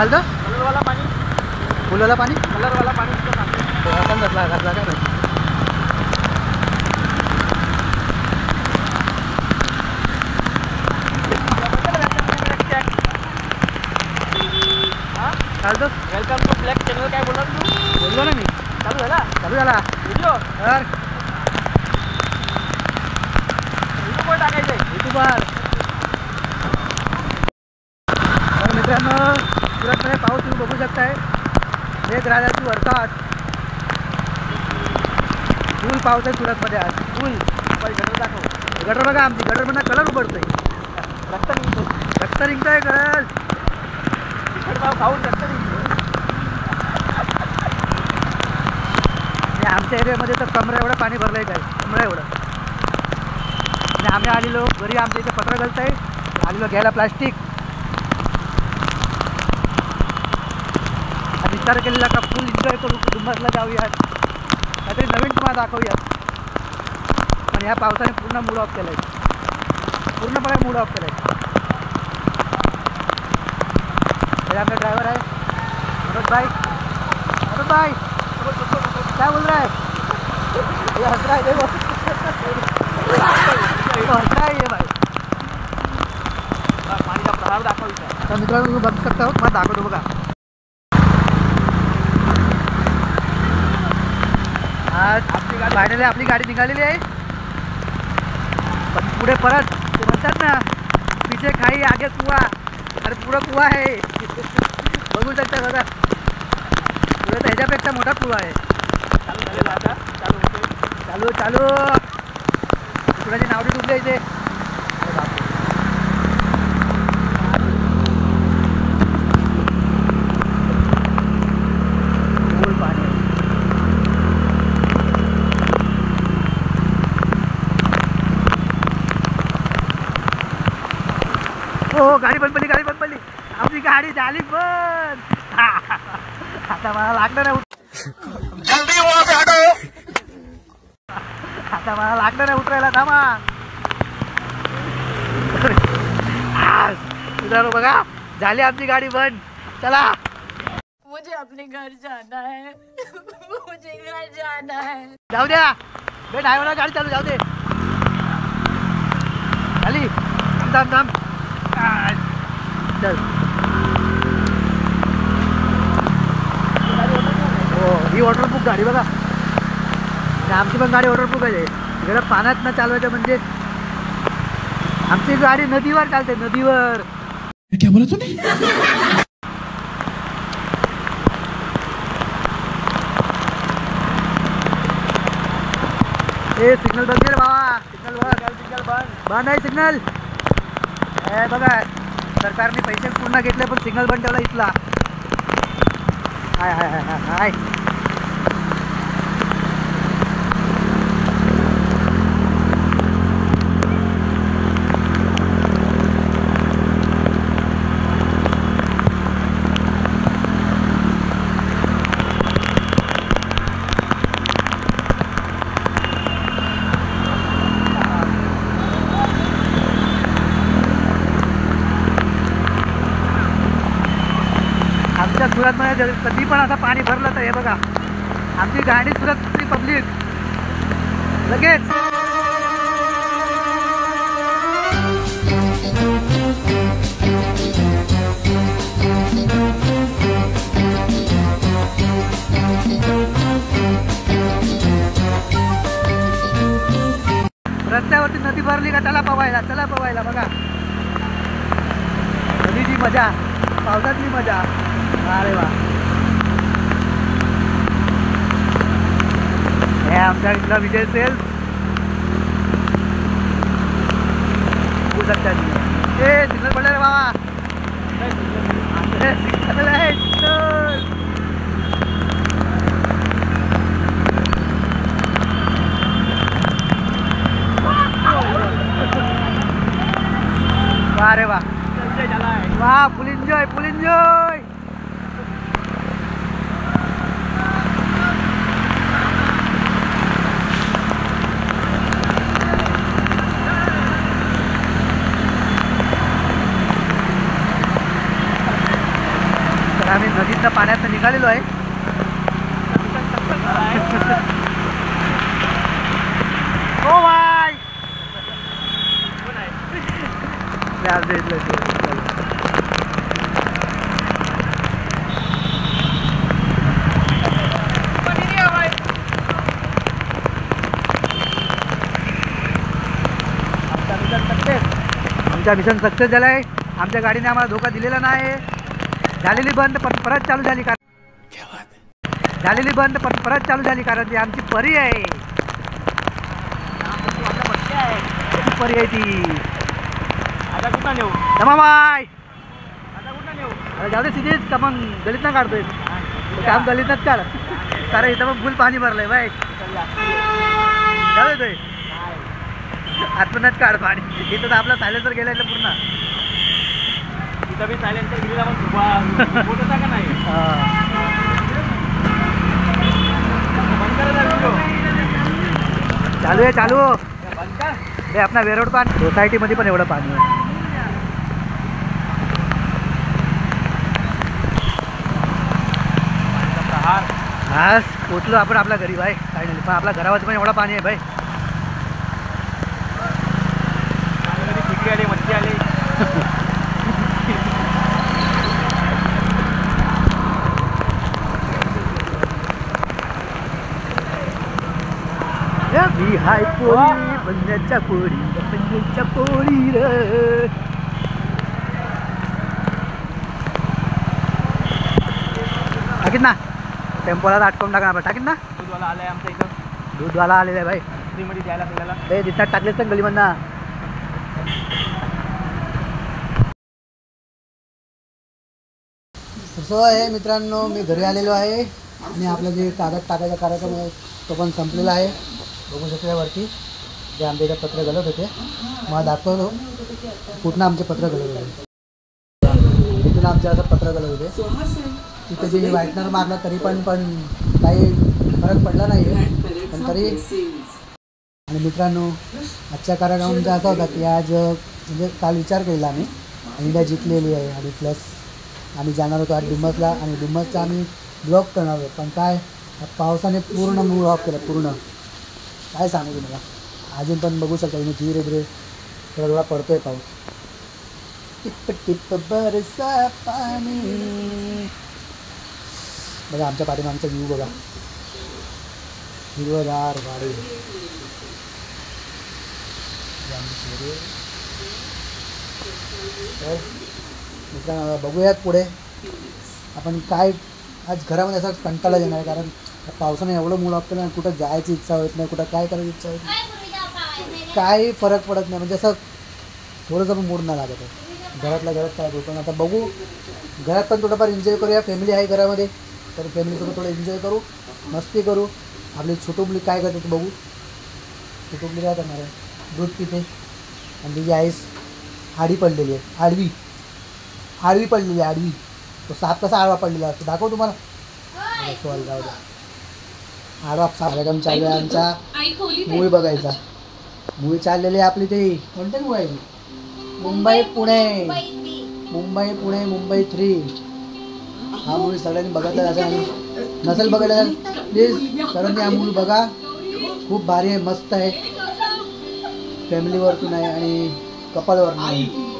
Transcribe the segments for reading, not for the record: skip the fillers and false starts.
चालतं कलरवाला पाणी, फुलाला पाणी, कलरवाला पाणी आपण घातला घातला काय माहिती. चालतं. Welcome to black channel. काय बोलला तू? बोललो ना मी. चालू झाला चालू झाला व्हिडिओ. तर युट्यूबवर टाकायचं आहे. युट्यूबवर. तर मित्रांनो सुरतमध्ये पाऊस तुम्ही बघू शकताय. मेघराजाची वरसाद. फुल पाऊस आहे सुरतमध्ये आज. फुल. गटर दाखव. गटर बघा आमची गटरमधनं कलर उभरतोय. रक्त निघतो. रक्त निघतंय कलर. तिखट खाऊन रक्त निघतो. आमच्या एरियामध्ये तर कमरा एवढं पाणी भरलं आहे. काय कमरा एवढं. आणि आम्ही आलेलो घरी. आमच्या इथे पत्र घालत आहे. आलेलो घ्यायला प्लास्टिक. विचार केलेला का फुल एन्जॉय करू, कुटुंबातला जाऊयात, काहीतरी नवीन तुम्हाला दाखवूयात. पण ह्या पावसाने पूर्ण मूड ऑफ केला आहे. पूर्णपणे मूड ऑफ केला आहे. हे आपला ड्रायव्हर आहे मनोज भाई. मनोज भाई क्या बोल रहा है? ये हंस रहा है. देखो हंस रहा है ये भाई. पाणीचा प्रभाव दाखवायचा. तर मित्रांनो तुम्ही बघू शकता. मला दाखवतो बघा. आज फायनली आपली गाडी निघालेली आहे. पण पुढे परत ते म्हणतात ना पीछे खाई आगे कुआ. अरे पुढं कुआ आहे. बघू शकता बघा. पुढे तर ह्याच्यापेक्षा मोठा कुआ आहे. चालू झालेला आता. चालू होते. चालू चालू. कुणाची नावडी डुबली इथे. फुल पाणी. हो गाडी बंद पडली. गाडी बंद पडली. आपली गाडी झाली बंद. आता मला लागणार नाही. आता मला लागणार नाही उतरायला. थांबा. मित्रांनो बघा झाली आमची गाडी बंद. चला. मुझे अपने घर जाना है. मुझे घर जाना है. जाऊ द्या. बे ड्रायव्हरला गाडी चालू जाऊ दे. खाली थांब थांब. चल. हो ही वॉटरप्रूफ गाडी बघा. आमची पण गाडी वॉटरप्रूफ आहे. इकडे पाण्यात न चालवायचं म्हणजे. आमची गाडी नदीवर चालते. नदीवर. क्या बोला तूने? ए सिग्नल बंद रे बाबा. सिग्नल बंद. सिग्नल बंद. बंद आहे सिग्नल. हे बघा सरकारने पैसे पूर्ण घेतले पण सिग्नल बंद ठेवला इथला. हाय हाय हाय हाय हाय. सुरतमध्ये कधी पण असं पाणी भरलं तर हे बघा आमची गाडी सुरतची पब्लिक लगेच. रस्त्यावरती नदी भरली का चला पवायला. चला पवायला. बघा नदीची मजा, पावसातली मजा. अरे वा. हे आमच्या इथला विजय सेल्स. बघू शकता तुम्ही. ए सिग्नल पडलं रे बाबा. सिग्नल आहे. वा रे वा. वा फुल एन्जॉय. फुल एन्जॉय. निघालेलो आहे. ओ बाय आमचा मिशन सक्सेस झाला आहे. आमच्या गाडीने आम्हाला धोका दिलेला नाही. झालेली बंद पण परत चालू झाली परत चालू झाली कारण ती आमची परी आहे. परी आहे ती. आता कुठं नेऊ बाय आता कुठं नेऊ अरे जाऊ दे सिद्धीच का मग गलीत ना काढतोय काम गलीतच काढ कारण इथं मग फुल पाणी भरलंय बाय. जाऊ दे तोय आत्मनाच काढ पाणी. इथं तर आपला सायलेन्सर गेलाय पूर्ण. तिथं बी सायलेन्सर गेलेला पण होत होता का नाही. बंद करायचा व्हिडिओ चालू आहे चालू. बंद कर. हे आपला वेरोड पाणी सोसायटीमध्ये पण एवढं पाणी आहे. आज पोचलो आपण आपल्या घरी भाई फायनली. पण आपल्या घरावर पण एवढं पाणी आहे भाई. खिचडी आली मच्छी आली. मी हाय पोळी बंद्याच्या पोळी रे. टाकीत ना टेम्पोला अटकवून टाका आपण. टाकीत ना दूधवाला आलाय आमच्या इथं. दूधवाला आलेला आहे भाई. फ्रीमध्ये द्यायला आपल्याला. ते दिसतात टाकलेच तर गलीमधनं. तसं आहे मित्रांनो मी घरी आलेलो आहे आणि आपलं जे कागद टाकायचा कार्यक्रम आहे तो पण संपलेला आहे. बघू शकता वरती जे आमच्या इथे पत्र घालत होते मला दाखवतो कुठनं आमचे पत्र घालत होते. तिथून आमचे असं पत्र घालत होते. तिथे जे व्हाईटनर मारलं तरी पण काही फरक पडला नाही आहे पण तरी. आणि मित्रांनो आजच्या कार्यक्रमाचा असा होता की आज म्हणजे काल विचार केला आम्ही इंडिया जिंकलेली आहे आणि प्लस आम्ही जाणार होतो आज डुमसला आणि डुमसचा आम्ही ब्लॉक करणार होतो पण काय पावसाने पूर्ण मूड ऑफ केला पूर्ण. काय सांगू तुम्हाला अजून पण बघू शकता तुम्ही धीरे धीरे थोडा थोडा पडतोय पाऊस. टिप टिप बरसा पाणी. बघा आमच्या पाठीमागचा व्ह्यू बघा हिरवगार वाडी. मित्रांनो बघूयात पुढे आपण काय. आज घरामध्ये असा कंटाळा येणार आहे कारण पावसाने एवढं मूड ऑफ केलं कुठं जायची इच्छा होत नाही कुठं काय करायची इच्छा होत नाही. काही फरक पडत नाही म्हणजे असं थोडंसं पण मूड नाही लागत आहे. घरातल्या घरात काय होतं आता बघू. घरात पण थोडंफार एन्जॉय करूया. फॅमिली आहे घरामध्ये तर फॅमिलीसोबत थोडं एन्जॉय करू मस्ती करू. आपली छोटू मुली काय करते बघू. छोटू मुली काय करणार आहे दूध पिते आणि तिची आईस आडी पडलेली आहे. आडवी पडलेली आहे आडवी. तो साप कसा आडवा पडलेला असतो दाखव तुम्हाला. सॉरी जाऊ द्या. आडवा साप कार्यक्रम चालू आहे आमचा. मूवी बघायचा. मूवी चाललेली आहे आपली ते कोणते मूवी आहे मुंबई पुणे मुंबई 3. हा मूवी सगळ्यांनी बघितला असेल. नसेल बघितला प्लीज सगळ्यांनी हा मूवी बघा. खूप भारी आहे मस्त आहे. फॅमिलीवरतून आहे आणि कपलवर नाही.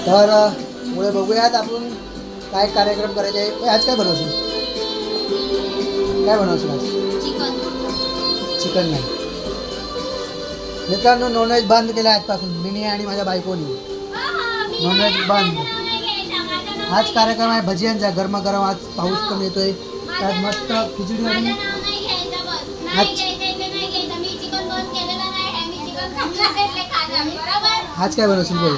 तर पुढे बघूयात आपण काय कार्यक्रम करायचे आहे. आज काय बनवशील आज. चिकन नाही मित्रांनो. नॉनव्हेज बंद केलं आजपासून मिनी आणि माझ्या बायकोनी. नॉनव्हेज बंद. आज कार्यक्रम आहे भजियांचा गरमागरम. आज पाऊस पण येतोय त्यात मस्त खिचडी आणि आज काय बनवशील बोल.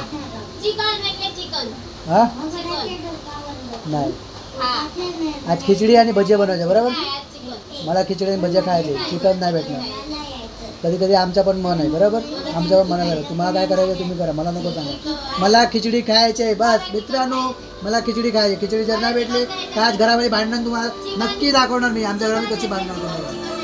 हा नाही आज खिचडी आणि भजिया बनवायच्या बरोबर. मला खिचडी आणि भजिया खायचे चिकन नाही भेटणार. कधी कधी आमचं पण मन आहे बरोबर, आमचं पण मन आहे. तुम्हाला काय करायचं तुम्ही करा, मला नको सांगा. मला खिचडी खायची आहे बस मित्रांनो, मला खिचडी खायची. खिचडी जर नाही भेटली तर आज घरामध्ये भांडण तुम्हाला नक्की दाखवणार मी, आमच्या घरामध्ये कशी भांडणार तुम्हाला.